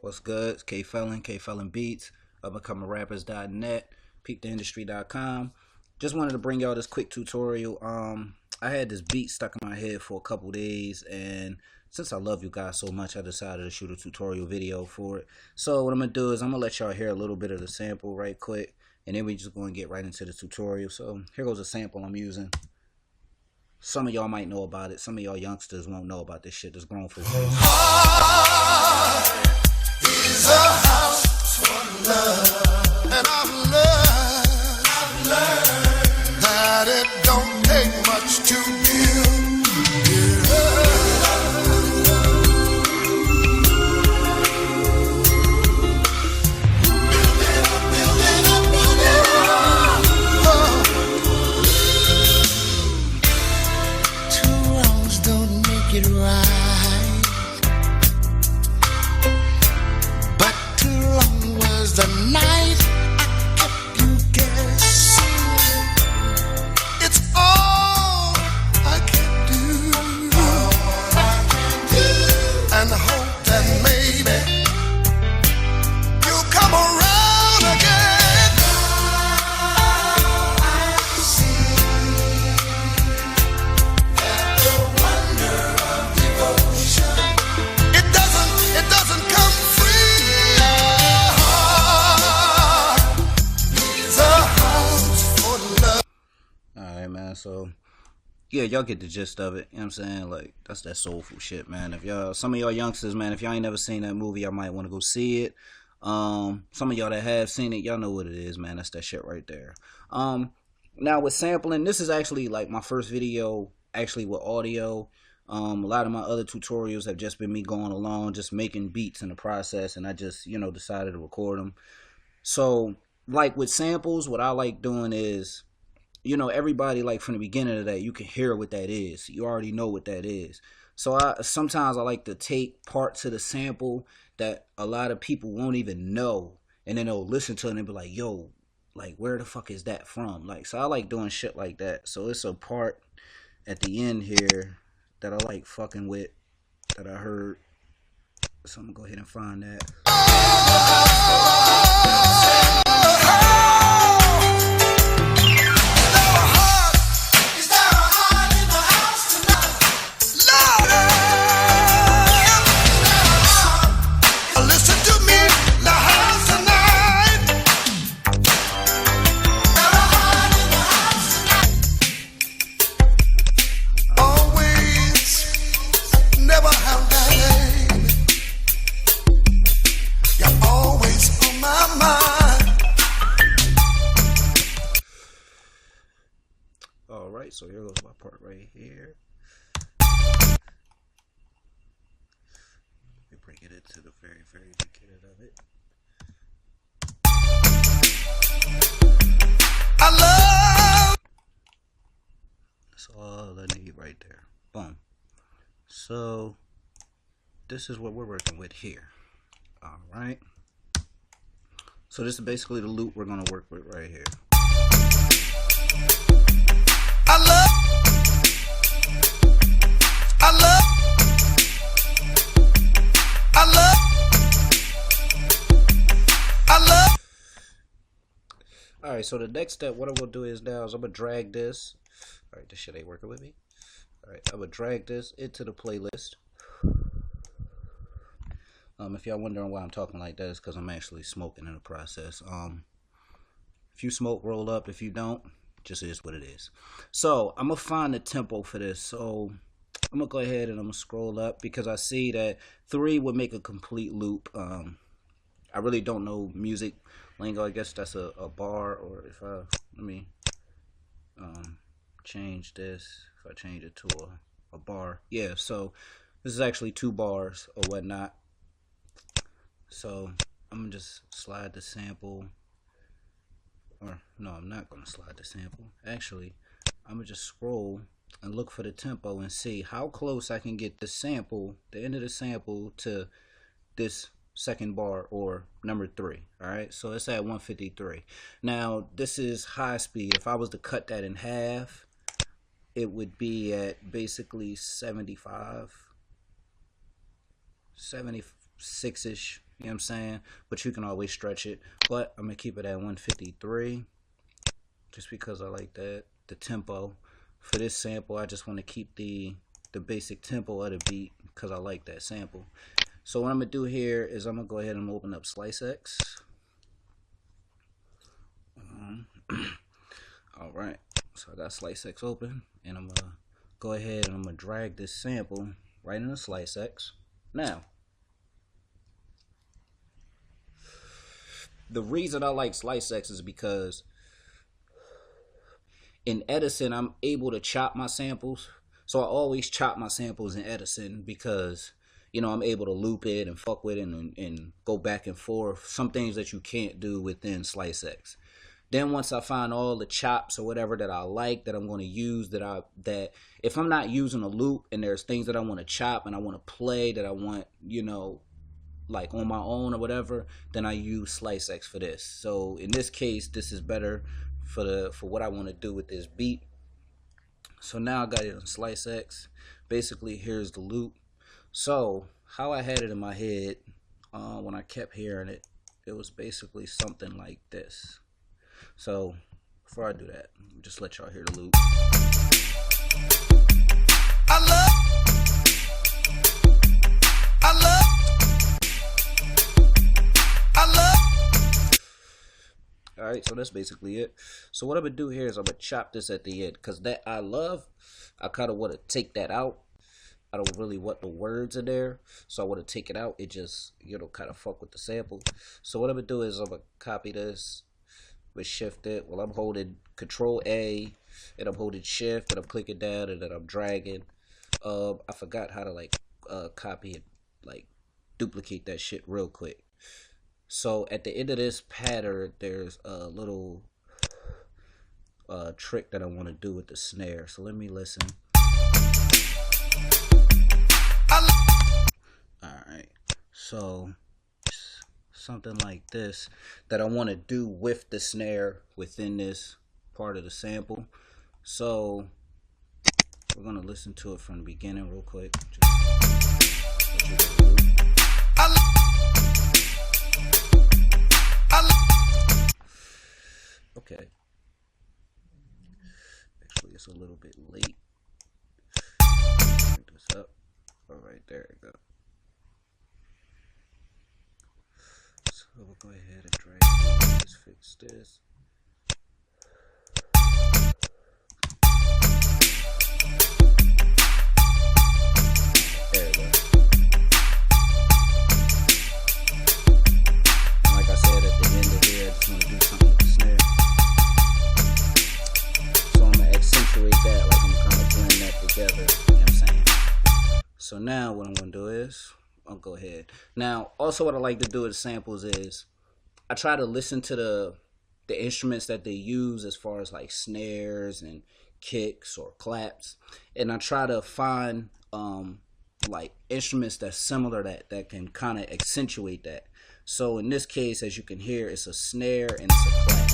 What's good? It's K Felon Beats, upandcomingrappers.net, peaktheindustry.com. Just wanted to bring y'all this quick tutorial. I had this beat stuck in my head for a couple days, and since I love you guys so much, I decided to shoot a tutorial video for it. So what I'm gonna do is I'm gonna let y'all hear a little bit of the sample right quick, and then we're just gonna get right into the tutorial. So here goes a sample I'm using. Some of y'all might know about it. Some of y'all youngsters won't know about this shit. That's grown for Is a house for love, and I've learned that it don't take much to build it up. Two wrongs don't make it right. The night I kept you guessing, it's all I can do, and hope that maybe you'll come around again. I see that the wonder of devotion, it doesn't come free. So yeah, y'all get the gist of it. You know what I'm saying? Like, that's that soulful shit, man. If y'all, some of y'all youngsters, man, if y'all ain't never seen that movie, y'all might want to go see it. Some of y'all that have seen it, y'all know what it is, man. That's that shit right there. Now with sampling, this is actually like my first video actually with audio. A lot of my other tutorials have just been me going along, just making beats in the process, and I just, you know, decided to record them. So like with samples, what I like doing is, you know, everybody, like, from the beginning of that, you can hear what that is. You already know what that is. So sometimes I like to take parts of the sample that a lot of people won't even know, and then they'll listen to it and be like, yo, like, where the fuck is that from? Like, so I like doing shit like that. So it's a part at the end here that I like fucking with, that I heard. So I'm gonna go ahead and find that. Alright, so here goes my part right here. Let me bring it into the very beginning of it. I love. That's all I need right there. Boom. So this is what we're working with here. Alright. So this is basically the loop we're gonna work with right here. Alright, so the next step, what I'm going to do is now is I'm going to drag this. Alright, this shit ain't working with me. Alright, I'm going to drag this into the playlist. If y'all wondering why I'm talking like that, it's because I'm actually smoking in the process. If you smoke, roll up. If you don't, just is what it is. So I'm going to find the tempo for this. So I'm going to go ahead and I'm going to scroll up, because I see that 3 would make a complete loop. I really don't know music lingo. I guess that's a bar, or if I, let me change this. If I change it to a bar. Yeah, so this is actually 2 bars or whatnot. So I'm going to just slide the sample. Or no, I'm not going to slide the sample. Actually, I'm going to just scroll and look for the tempo and see how close I can get the sample, the end of the sample, to this second bar, or number 3. Alright, so it's at 153. Now this is high speed. If I was to cut that in half, it would be at basically 76-ish You know what I'm saying? But you can always stretch it. But I'm going to keep it at 153 just because I like that. The tempo. For this sample, I just want to keep the basic tempo of the beat because I like that sample. So what I'm going to do here is I'm going to go ahead and open up slicex. Alright, so I got slicex open, and I'm going to go ahead and I'm going to drag this sample right into slicex. Now, the reason I like slicex is because in Edison, I'm able to chop my samples. So I always chop my samples in Edison because, you know, I'm able to loop it and fuck with it and go back and forth. Some things that you can't do within slicex. Then once I find all the chops or whatever that I like that I'm going to use, that if I'm not using a loop and there's things that I want to chop and I want to play that I want, you know, like on my own or whatever, then I use slicex for this. So in this case, this is better for what I want to do with this beat. So now I got it on slicex. Basically, here's the loop. So how I had it in my head when I kept hearing it, it was basically something like this. So before I do that, just let y'all hear the loop. Alright, so that's basically it. So what I'm going to do here is I'm going to chop this at the end. Because that I love, I kind of want to take that out. I don't really want the words in there. So I want to take it out. It just, you know, kind of fuck with the sample. So what I'm going to do is I'm going to copy this. With shift it. Well, I'm holding Control A. And I'm holding shift. And I'm clicking down. And then I'm dragging. I forgot how to like copy it. Like duplicate that shit real quick. So at the end of this pattern, there's a little trick that I want to do with the snare. So let me listen. Alright, so something like this that I want to do with the snare within this part of the sample. So we're going to listen to it from the beginning real quick. Okay. Actually, it's a little bit late. Bring this up. All right, there we go. So we'll go ahead and drag this, fix this. There we go. And like I said at the end of here, I just want to do something with the snare. So I'm going to accentuate that, like I'm kind of blend that together. You know what I'm saying? So now what I'm going to do is, I'll go ahead. Now, also what I like to do with samples is, I try to listen to the instruments that they use as far as like snares and kicks or claps. And I try to find like instruments that's similar that can kind of accentuate that. So in this case, as you can hear, it's a snare and it's a clap.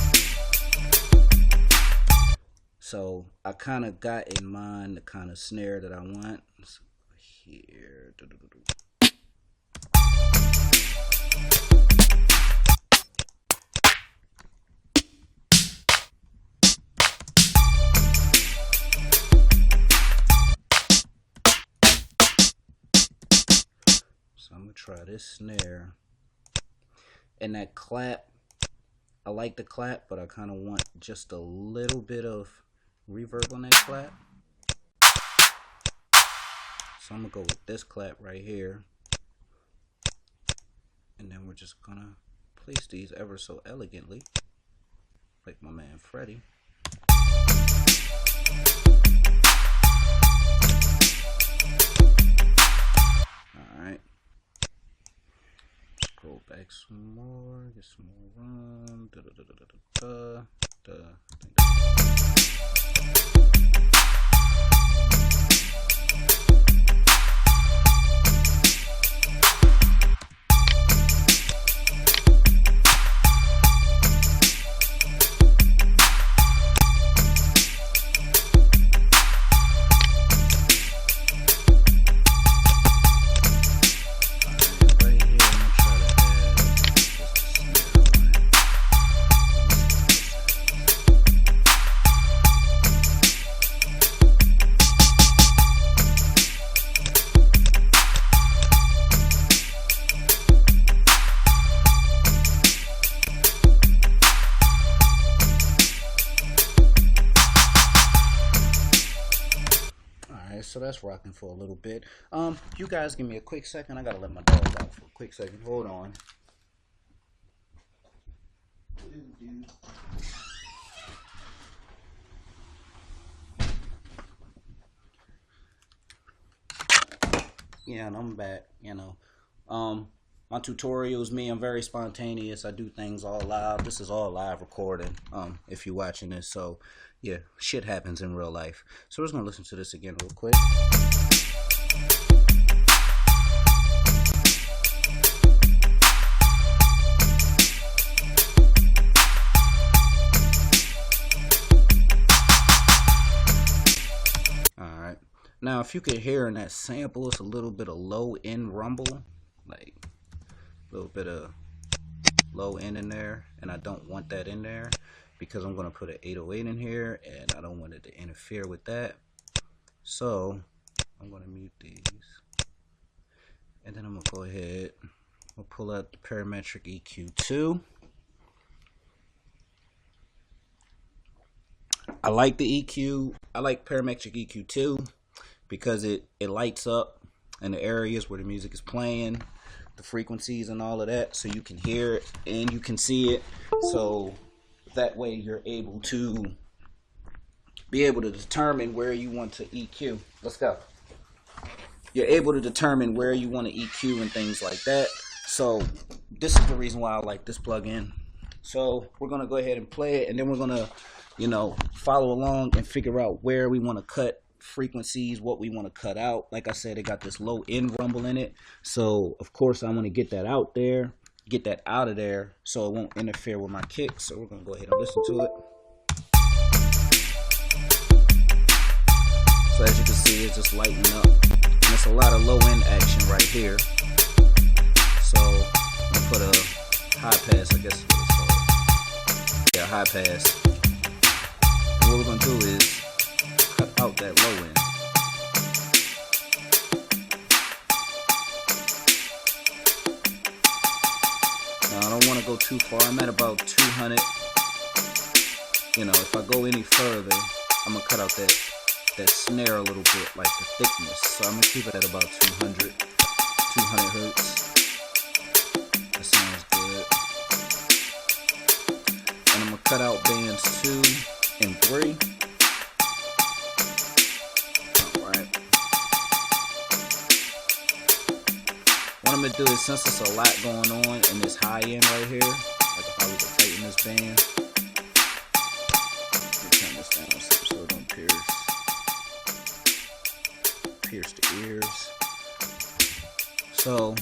So I kind of got in mind the kind of snare that I want. So here. So I'm going to try this snare. And that clap, I like the clap, but I kind of want just a little bit of reverb on that clap. So I'm going to go with this clap right here. And then we're just going to place these ever so elegantly, like my man Freddie. Alright. Scroll back some more, get some more room. Right here, I'm gonna try to add that's rocking for a little bit. You guys give me a quick second. I gotta let my dog out for a quick second. Hold on. Yeah, and I'm back, you know. My tutorials, me, I'm very spontaneous. I do things all live. This is all live recording, if you're watching this. So, yeah, shit happens in real life. So we're just going to listen to this again real quick. Alright. Now, if you could hear in that sample, it's a little bit of low end rumble. Like, a little bit of low end in there, and I don't want that in there because I'm going to put an 808 in here and I don't want it to interfere with that. So I'm going to mute these, and then I'm going to go ahead and pull out the parametric EQ2. I like the EQ. I like parametric EQ2 because it lights up in the areas where the music is playing, the frequencies and all of that, so you can hear it and you can see it. So that way you're able to determine where you want to EQ. Let's go. You're able to determine where you want to EQ and things like that. So this is the reason why I like this plugin. So we're gonna go ahead and play it, and then we're gonna, you know, follow along and figure out where we want to cut frequencies, what we want to cut out. Like I said, it got this low end rumble in it, so of course I want to get that out there, get that out of there, so it won't interfere with my kicks. So we're gonna go ahead and listen to it. So as you can see, it's just lighting up, and it's a lot of low end action right here. So I'm gonna put a high pass, I guess is what it's called. Yeah, high pass. And what we're gonna do is cut out that low end. Now I don't want to go too far. I'm at about 200. You know, if I go any further, I'm gonna cut out that snare a little bit, like the thickness. So I'm gonna keep it at about 200 hertz. That sounds good. And I'm gonna cut out bands 2 and 3. What I'm gonna do is, since there's a lot going on in this high end right here, like if I was to tighten this band, let me turn this down so it don't pierce the ears. So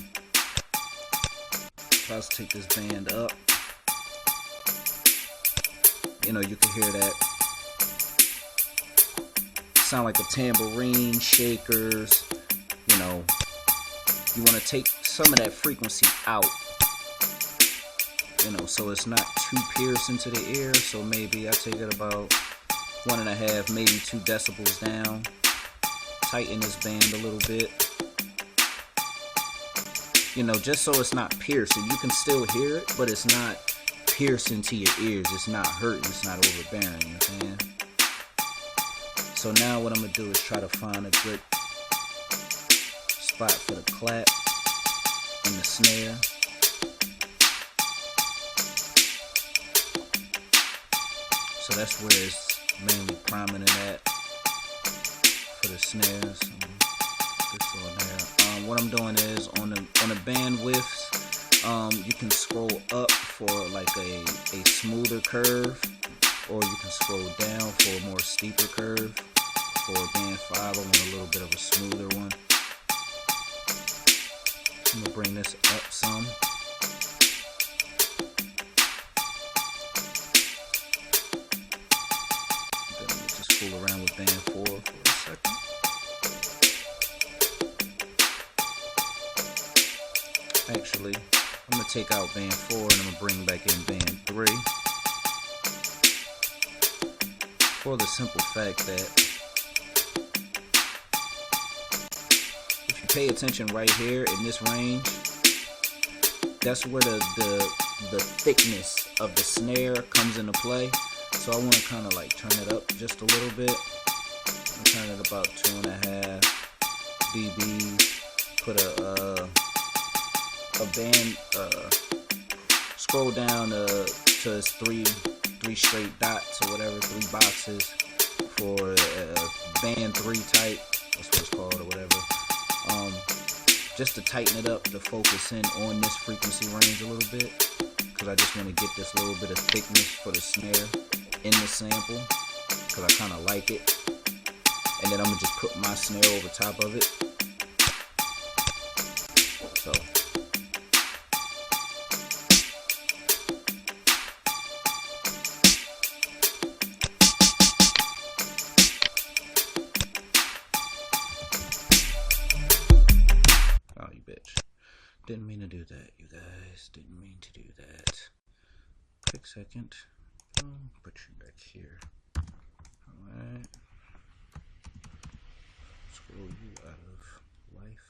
if I was to take this band up, you know, you can hear that sound like a tambourine, shakers, you know. You want to take some of that frequency out, you know, so it's not too piercing to the ear. So maybe I take it about 1.5, maybe 2 decibels down. Tighten this band a little bit, you know, just so it's not piercing. You can still hear it, but it's not piercing to your ears. It's not hurting. It's not overbearing. You know what I'm saying? So now what I'm gonna do is try to find a good spot for the clap and the snare. So that's where it's mainly prominent at for the snares. This on there. What I'm doing is on the bandwidths, you can scroll up for like a smoother curve, or you can scroll down for a more steeper curve. For band 5, I want a little bit of a smoother one. I'm gonna bring this up some. Then just fool around with band 4 for a second. Actually, I'm gonna take out band 4 and I'm gonna bring back in band 3. For the simple fact that if you pay attention right here in this range, that's where the thickness of the snare comes into play. So I want to kind of like turn it up just a little bit. turn it about 2.5 dBs. Put a band. Scroll down to its three straight dots or whatever, 3 boxes for band 3 type. That's what it's called or whatever. Just to tighten it up, to focus in on this frequency range a little bit, because I just want to get this little bit of thickness for the snare in the sample, because I kind of like it. And then I'm gonna just put my snare over top of it. So. Oh, you bitch. Didn't mean to do that, you guys. Didn't mean to do that. Quick second. Put you back here. Alright. Scroll you out of life.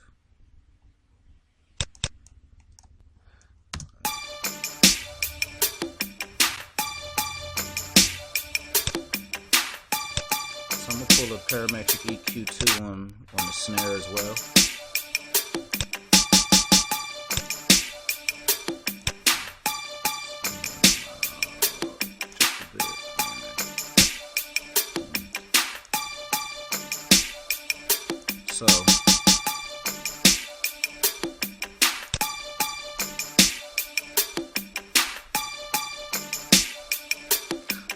So I'm gonna pull a parametric EQ2 on the snare as well.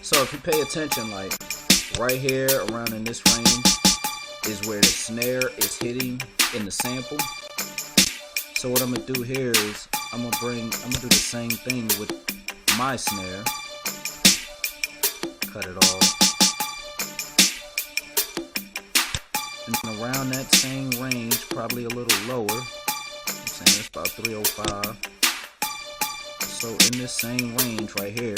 So if you pay attention, like right here around in this range is where the snare is hitting in the sample. So what I'm gonna do here is I'm gonna do the same thing with my snare. Cut it off. And around that same range, probably a little lower. I'm saying it's about 305. So in this same range right here,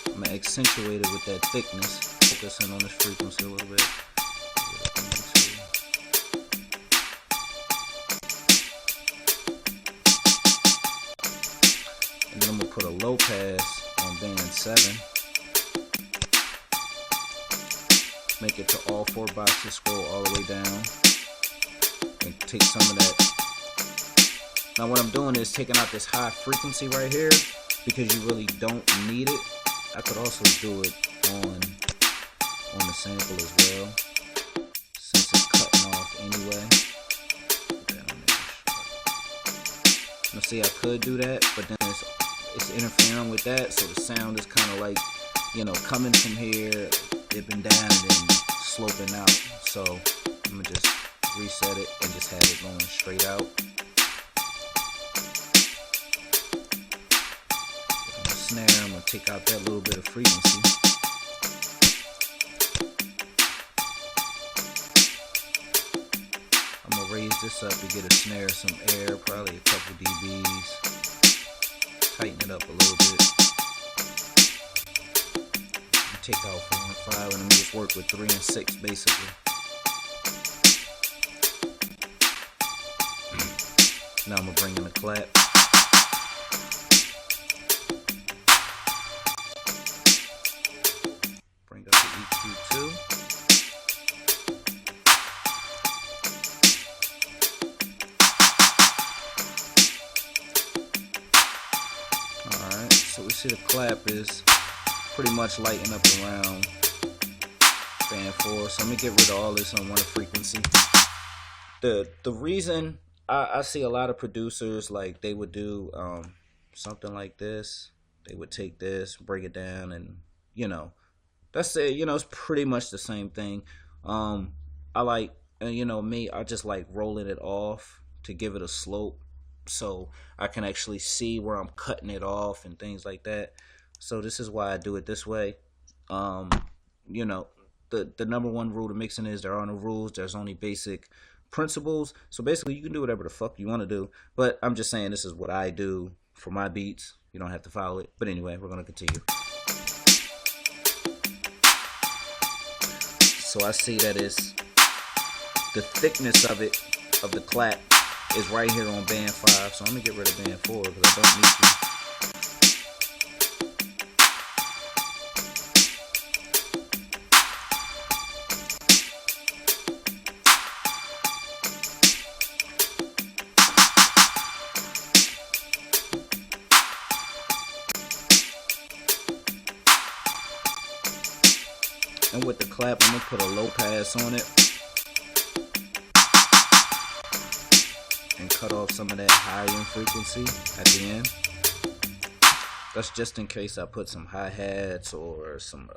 I'm gonna accentuate it with that thickness, focusing on this frequency a little bit. And then I'm gonna put a low pass on band 7. Make it to all 4 boxes, scroll all the way down, and take some of that. Now what I'm doing is taking out this high frequency right here, because you really don't need it. I could also do it on the sample as well, since it's cutting off anyway. Now see, I could do that, but then it's interfering with that, so the sound is kind of like, you know, coming from here, dipping down, and then sloping out. So I'm gonna just reset it and just have it going straight out. On the snare, I'm gonna take out that little bit of frequency. I'm gonna raise this up to get a snare some air, probably a couple dBs. Tighten it up a little bit. Take out 4 and 5, and I'm just work with 3 and 6 basically. Now I'm gonna bring in the clap. Bring up the EQ2. Alright, so we see the clap is pretty much lighting up around band 4. So I'm gonna get rid of all this on one frequency. The reason I see a lot of producers, like, they would do something like this. They would take this, break it down, and, you know, that's it. You know, it's pretty much the same thing. I like, you know, me, I just like rolling it off to give it a slope, so I can actually see where I'm cutting it off and things like that. So this is why I do it this way. You know, the number one rule to mixing is there are no rules. There's only basic principles. So basically, you can do whatever the fuck you want to do. But I'm just saying this is what I do for my beats. You don't have to follow it. But anyway, we're going to continue. So I see that it's the thickness of it, of the clap, is right here on band 5. So I'm going to get rid of band 4 because I don't need to. And with the clap, I'm gonna put a low pass on it and cut off some of that high end frequency at the end. That's just in case I put some hi-hats or some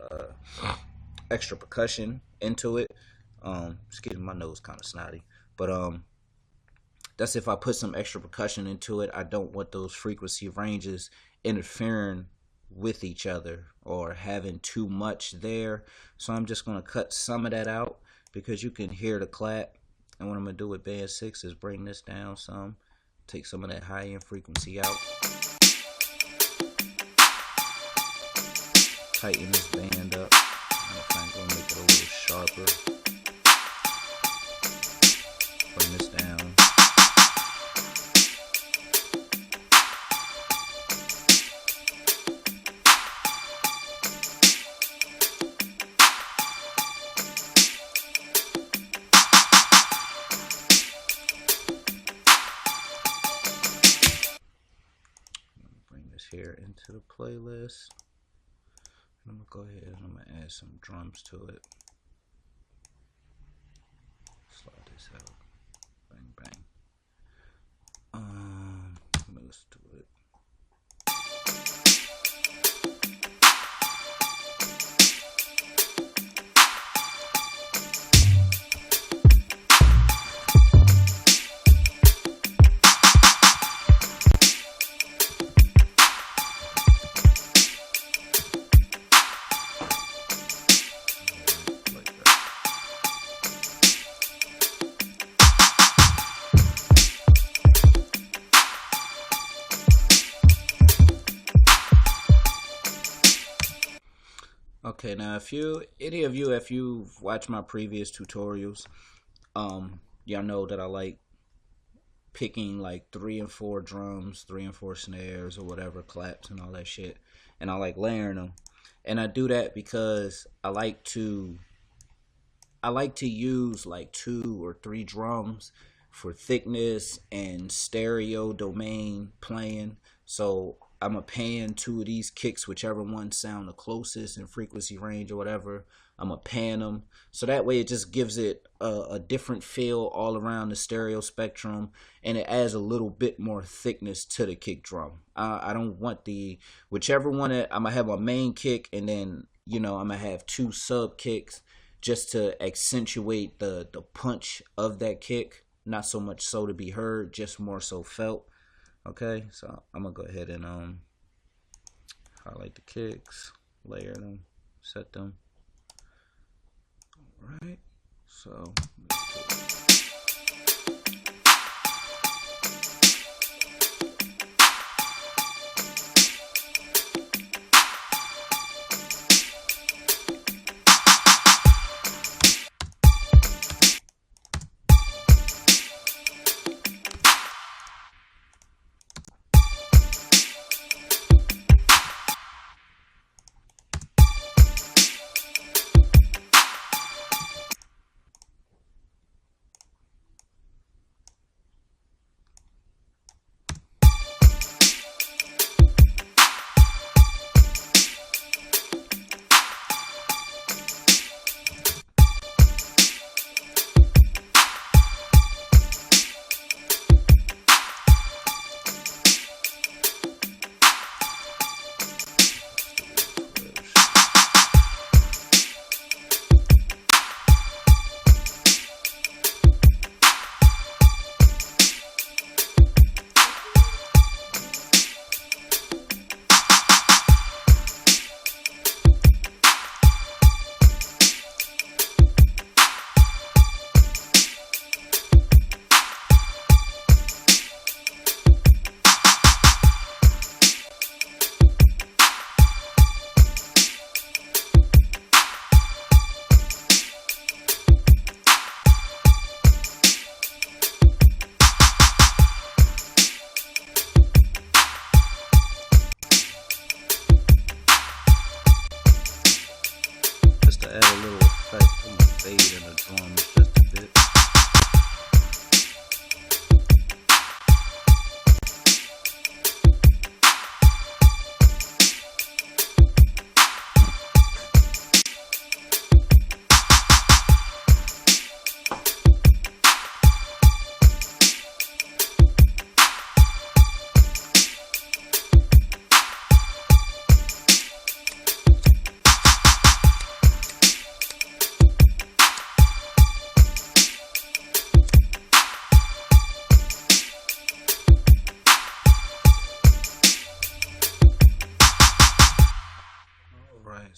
extra percussion into it. Excuse me, my nose kind of snotty, but that's if I put some extra percussion into it. I don't want those frequency ranges interfering with each other or having too much there. So I'm just gonna cut some of that out because you can hear the clap. And what I'm gonna do with band 6 is bring this down some, take some of that high end frequency out, tighten this band up. I'm gonna make it a little sharper. Bring this down. Here into the playlist. I'm gonna go ahead and I'm gonna add some drums to it. Slide this out. Bang bang. Let me listen to it. Okay, now if you've watched my previous tutorials, y'all know that I like picking like 3 and 4 drums, 3 and 4 snares or whatever, claps and all that shit, and I like layering them. And I do that because I like to use like 2 or 3 drums for thickness and stereo domain playing. So I'm going to pan 2 of these kicks, whichever one sound the closest in frequency range or whatever. I'm going to pan them. So that way it just gives it a different feel all around the stereo spectrum. And it adds a little bit more thickness to the kick drum. I don't want whichever one, I'm going to have my main kick. And then, I'm going to have 2 sub kicks just to accentuate the punch of that kick. Not so much so to be heard, just more so felt. Okay, so I'm gonna go ahead and highlight the kicks, layer them, set them. All right, so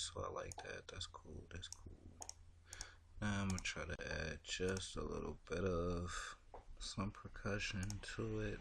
so I like that. That's cool. That's cool. Now I'm gonna try to add just a little bit of some percussion to it.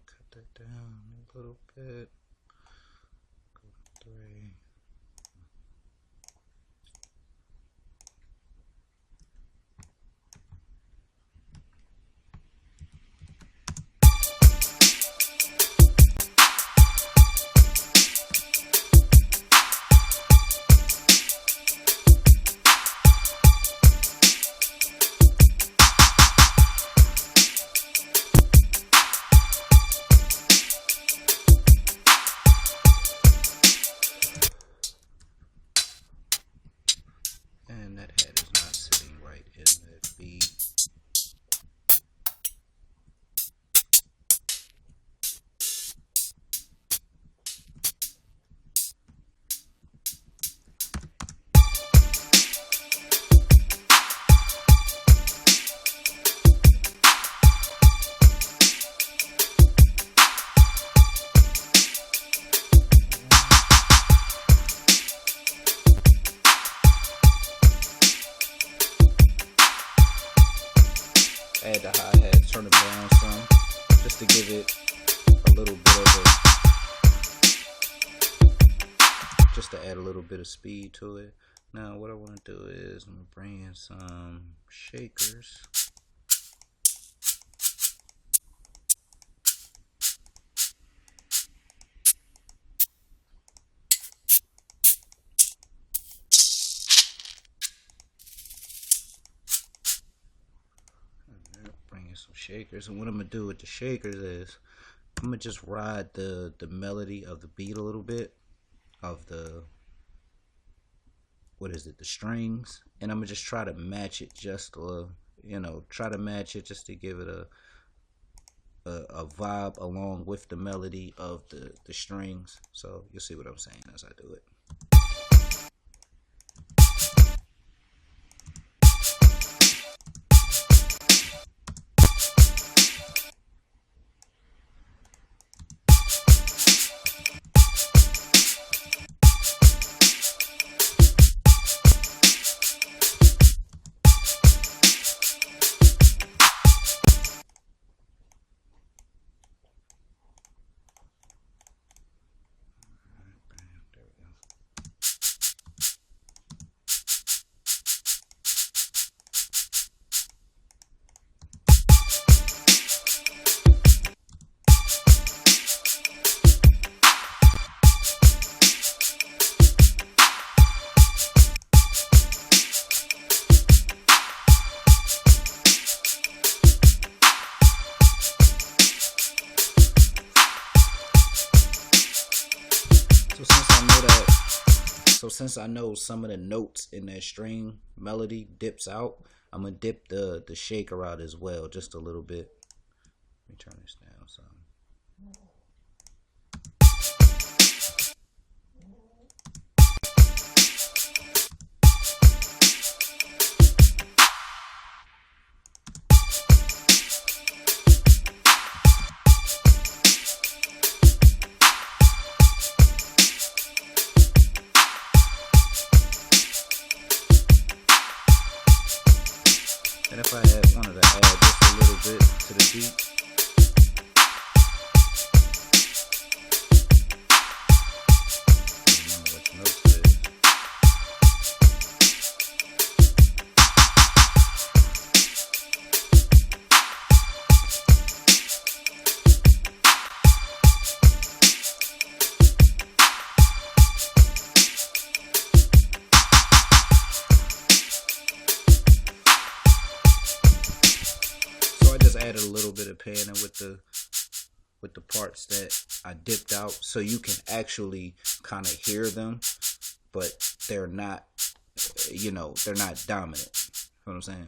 Cut that down a little bit. Go to 3. And that head is not sitting right in that beat. Add the hi-hat, turn it down some, just to give it a little bit of just to add a little bit of speed to it. Now what I want to do is I'm going to bring in some shakers. Some shakers, and what I'm gonna do with the shakers is I'm gonna just ride the melody of the beat a little bit of the the strings, and I'm gonna just try to match it just try to match it just to give it a vibe along with the melody of the strings. So you'll see what I'm saying as I do it. So since I know some of the notes in that string melody dips out, I'm gonna dip the shaker out as well, just a little bit. Let me turn this down some. And if I wanted to add just a little bit to the beat, which notes it is. added a little bit of panning with the parts that I dipped out, so you can actually kind of hear them, but they're not, they're not dominant. You know what I'm saying?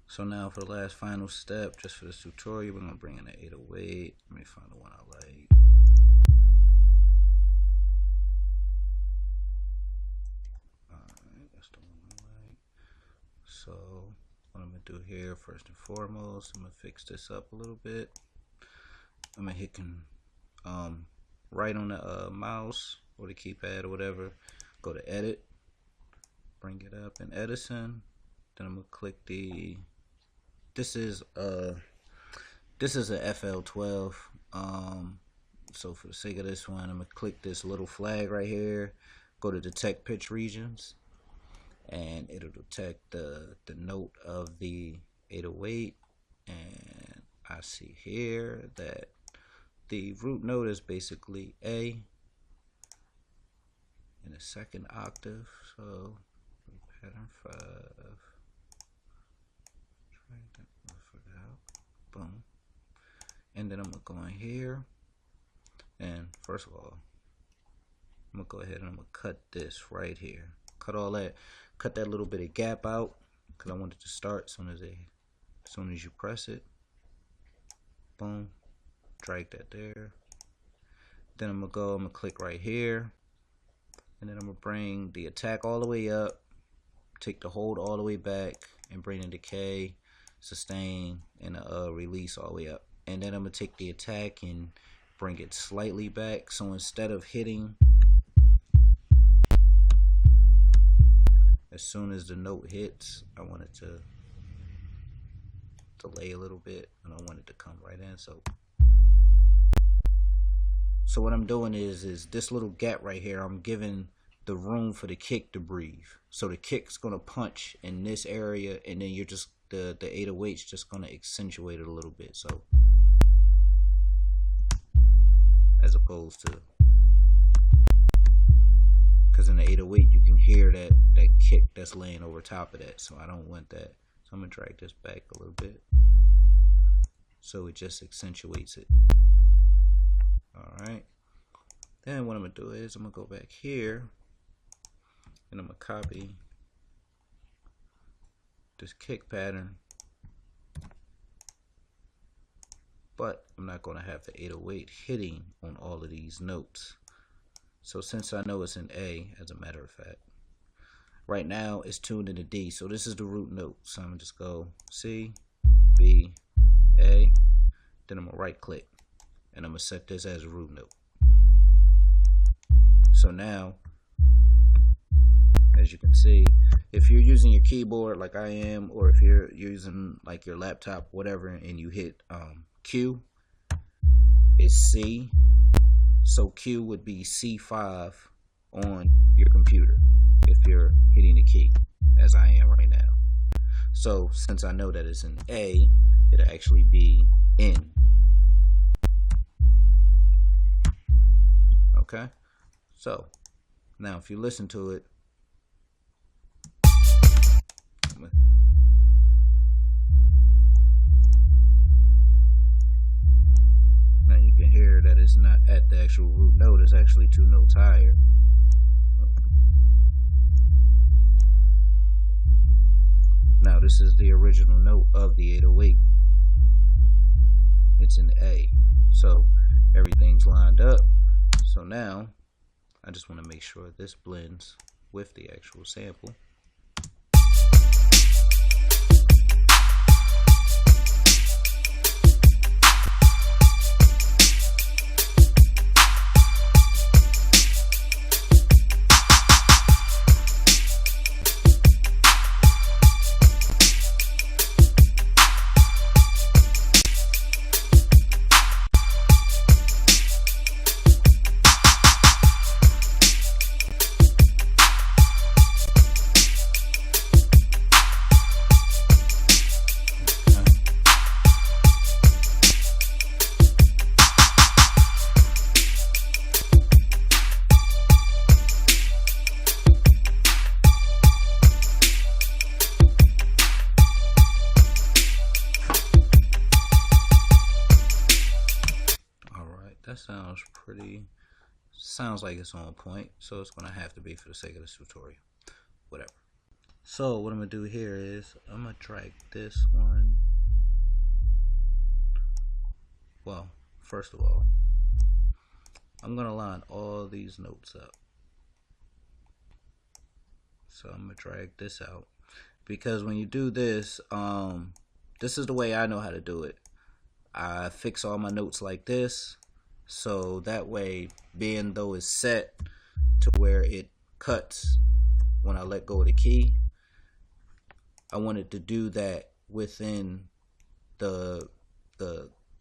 So now for the last final step, just for this tutorial, we're going to bring in the 808. Let me find the one I like. Alright, that's the one I like. So what I'm going to do here, first and foremost, I'm going to fix this up a little bit. I'm going to hit right on the mouse or the keypad or whatever. Go to edit. Bring it up in Edison. Then I'm going to click the... This is a FL12. So for the sake of this one, I'm gonna click this little flag right here. Go to detect pitch regions, and it'll detect the note of the 808. And I see here that the root note is basically A in the second octave. So pattern 5. Boom. And then I'm gonna go in here, and first of all, I'm gonna go ahead and I'm gonna cut this right here. Cut that little bit of gap out, because I want it to start as soon as you press it. Boom. Drag that there. Then I'm gonna click right here, and then I'm gonna bring the attack all the way up, take the hold all the way back, and bring the decay, sustain, and release all the way up. And then I'm going to take the attack and bring it slightly back. So instead of hitting as soon as the note hits, I want it to delay a little bit, and I want it to come right in. So what I'm doing is this little gap right here, I'm giving the room for the kick to breathe. So the kick's going to punch in this area, and then you're just the 808's just going to accentuate it a little bit. So as opposed to, because in the 808 you can hear that kick that's laying over top of that, so I don't want that. So I'm going to drag this back a little bit so it just accentuates it. Alright, then what I'm going to do is I'm going to go back here, and I'm going to copy this kick pattern, but I'm not going to have the 808 hitting on all of these notes. So since I know it's in A, as a matter of fact, right now it's tuned into D, so this is the root note. So I'm going to just go C, B, A, then I'm going to right click, and I'm going to set this as a root note. So now, as you can see, if you're using your keyboard like I am, or if you're using like your laptop, whatever, and you hit Q, it's C. So Q would be C5 on your computer if you're hitting the key, as I am right now. So since I know that it's an A, it'll actually be N. Okay? So now if you listen to it, now you can hear that it's not at the actual root note, it's actually 2 notes higher. Now this is the original note of the 808. It's in A. So everything's lined up. So now I just want to make sure this blends with the actual sample. sounds like it's on point, so it's gonna have to be for the sake of this tutorial. Whatever. So what I'm gonna do here is I'm gonna drag this one. Well, first of all, I'm gonna line all these notes up. So I'm gonna drag this out, because when you do this, this is the way I know how to do it. I fix all my notes like this, so that way, being though it's set to where it cuts when I let go of the key, I wanted to do that within the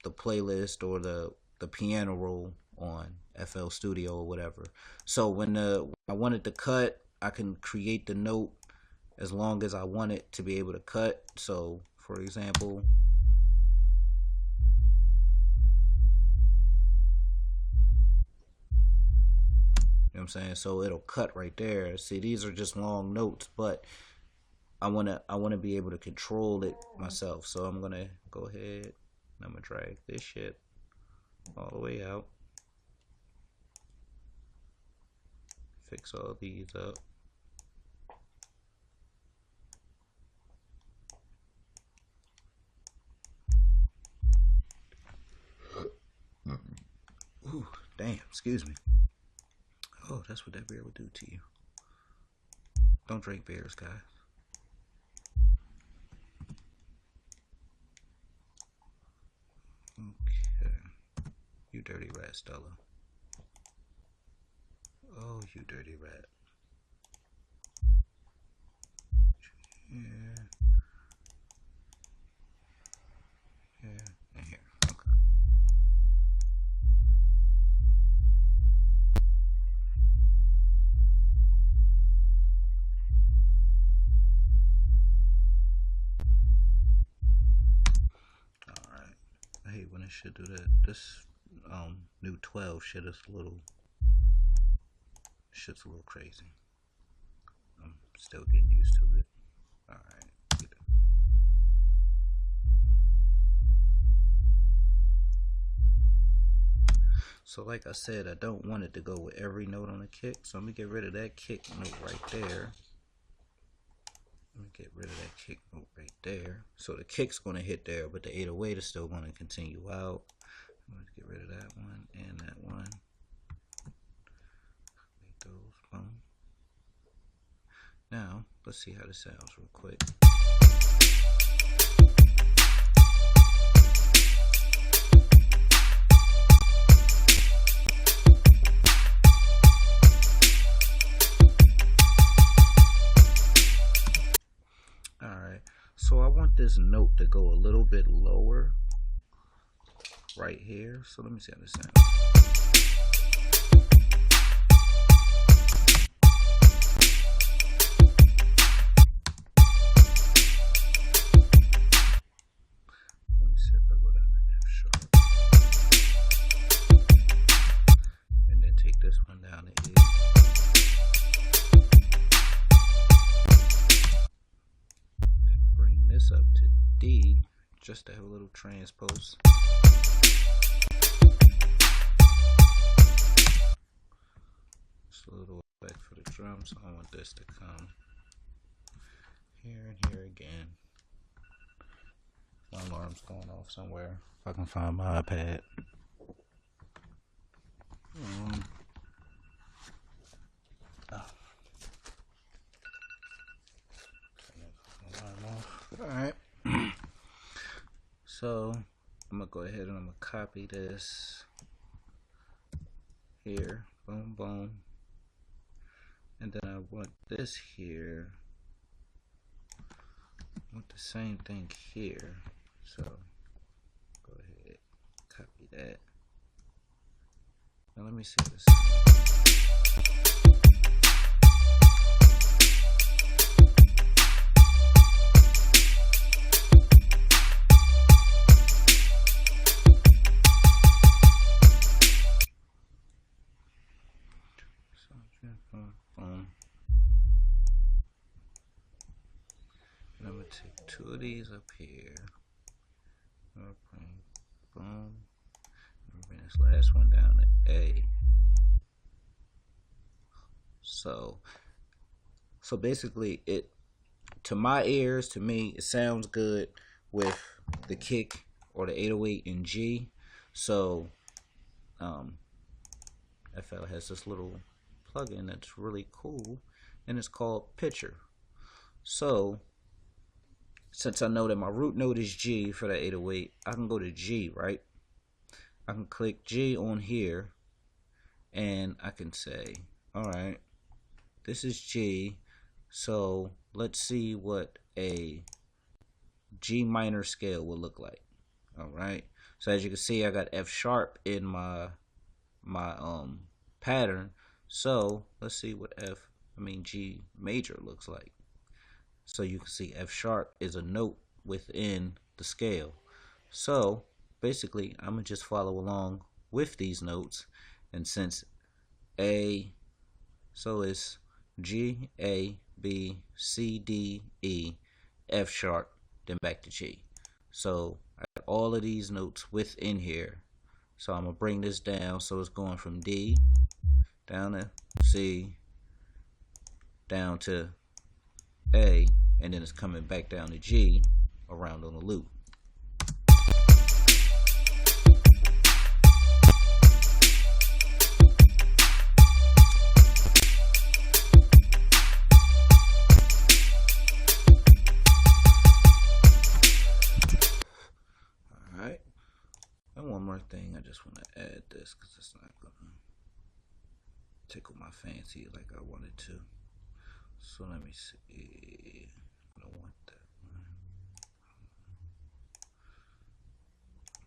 playlist or the piano roll on FL Studio or whatever. So when I wanted to cut, I can create the note as long as I want it to be able to cut. So for example, you know what I'm saying? So it'll cut right there. See, these are just long notes, but I wanna be able to control it myself. So I'm gonna go ahead and I'm gonna drag this shit all the way out. Fix all these up. Ooh, damn, excuse me. Oh, that's what that beer would do to you. Don't drink beers, guys. Okay. You dirty rat, Stella. Oh, you dirty rat. Yeah. Yeah, and here. Okay. Alright. I hate when it should do that. This new 12 shit is shit's a little crazy. I'm still getting used to it. Alright. So like I said, I don't want it to go with every note on the kick, so I'm gonna get rid of that kick note right there. Let me get rid of that kick note right there. So the kick's gonna hit there, but the 808 is still gonna continue out. I'm gonna get rid of that one and that one. Make those, boom. Now, let's see how this sounds real quick. Alright, so I want this note to go a little bit lower right here. So let me see how this sounds. Let me see if I go down to F sharp. And then take this one down to E. This up to D just to have a little transpose. Just a little effect for the drum, so I want this to come here and here again. My alarm's going off somewhere. If I can find my iPad. Alright. So I'm gonna go ahead and I'm gonna copy this here. Boom, boom. And then I want this here. I want the same thing here. So go ahead, copy that. Now let me see this. And I'm gonna take two of these up here. Boom. We're gonna this last one down to A. So basically, to my ears, to me, it sounds good with the kick or the 808 in G. So FL has this little plugin that's really cool, and it's called Pitcher. So since I know that my root note is G for that 808, I can go to G, right? I can click G on here, and I can say, all right, this is G, so let's see what a G minor scale will look like. All right, so as you can see, I got F sharp in my pattern. So let's see what G major looks like. So you can see F sharp is a note within the scale. So basically, I'm gonna just follow along with these notes, and since A, so it's G, A, B, C, D, E, F sharp, then back to G. So I got all of these notes within here. So I'm gonna bring this down, so it's going from D down to C, down to A, and then it's coming back down to G, around on the loop. Alright, and one more thing, I just want to add this because it's not going to tickle my fancy like I wanted to. So let me see. I don't want that one.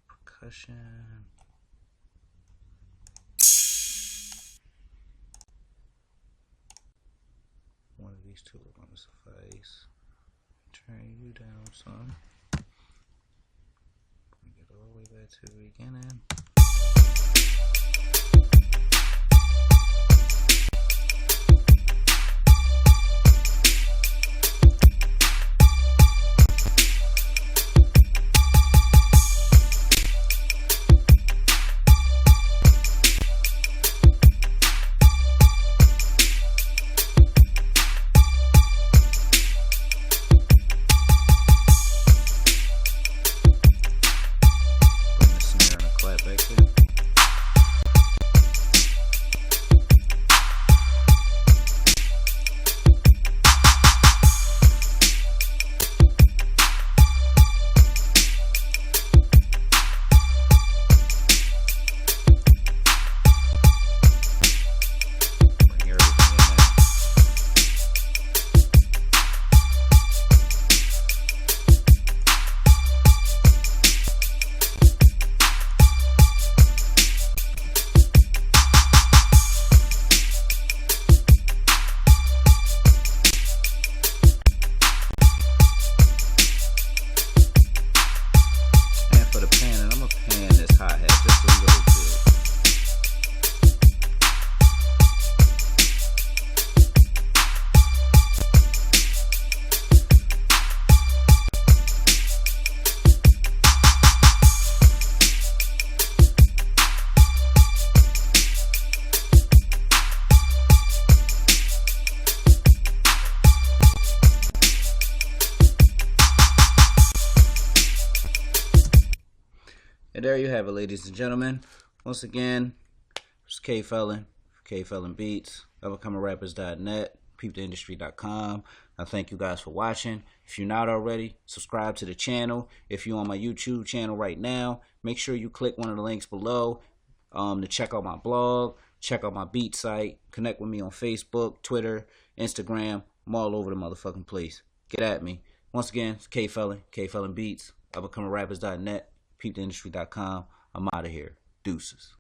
Percussion. One of these two are going to suffice. Turn you down some. Get all the way back to the beginning. And there you have it, ladies and gentlemen. Once again, it's K Felon, K Felon Beats, upandcomingrappers.net, peeptheindustry.com. I thank you guys for watching. If you're not already, subscribe to the channel. If you're on my YouTube channel right now, make sure you click one of the links below to check out my blog, check out my beat site, connect with me on Facebook, Twitter, Instagram. I'm all over the motherfucking place. Get at me. Once again, it's K Felon Beats, upandcomingrappers.net, peeptheindustry.com. I'm out of here. Deuces.